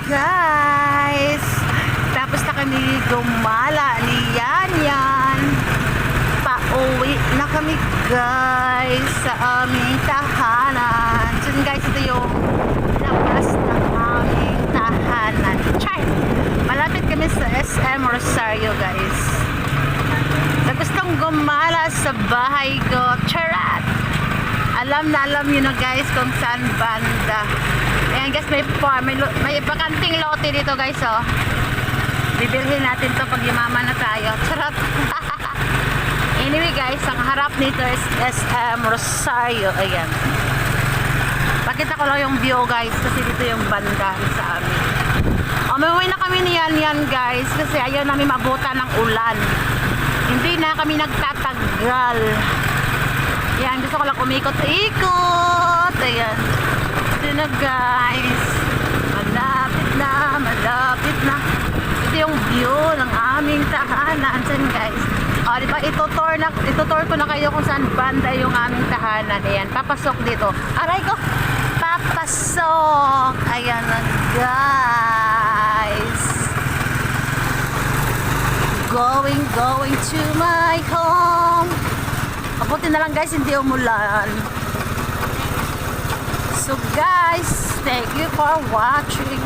guys, tapos na kami gumala ni Yan. Pauwi na kami guys sa aming tahanan. So guys, ito yung labas ng aming tahanan. Char! Malapit kami sa SM Rosario guys. Sa gustong gumala sa bahay ko, charat! Alam nyo na guys kung saan banda. Ayan guys, may farm, may bakanting lote dito guys, oh. Bibilhin natin to pag yumaman na tayo. Charot. Anyway guys, ang harap nito is SM Rosario. Ayan. Pakita ko lang yung view guys, kasi dito yung banda sa amin. Umuwi na kami ni Yan guys, kasi ayaw namin mabutan ng ulan. Hindi na kami nagtatagal. Ayan, gusto ko lang umikot-ikot. Ayan. Ito na guys. Malapit na. Ito yung view ng aming tahanan. Saan guys? O, diba? Itutour ko na kayo kung saan banda yung aming tahanan. Ayan, papasok dito. Aray ko! Papasok! Ayan na guys. Going to my home. Mabuti na lang guys, hindi umulan. So guys, thank you for watching.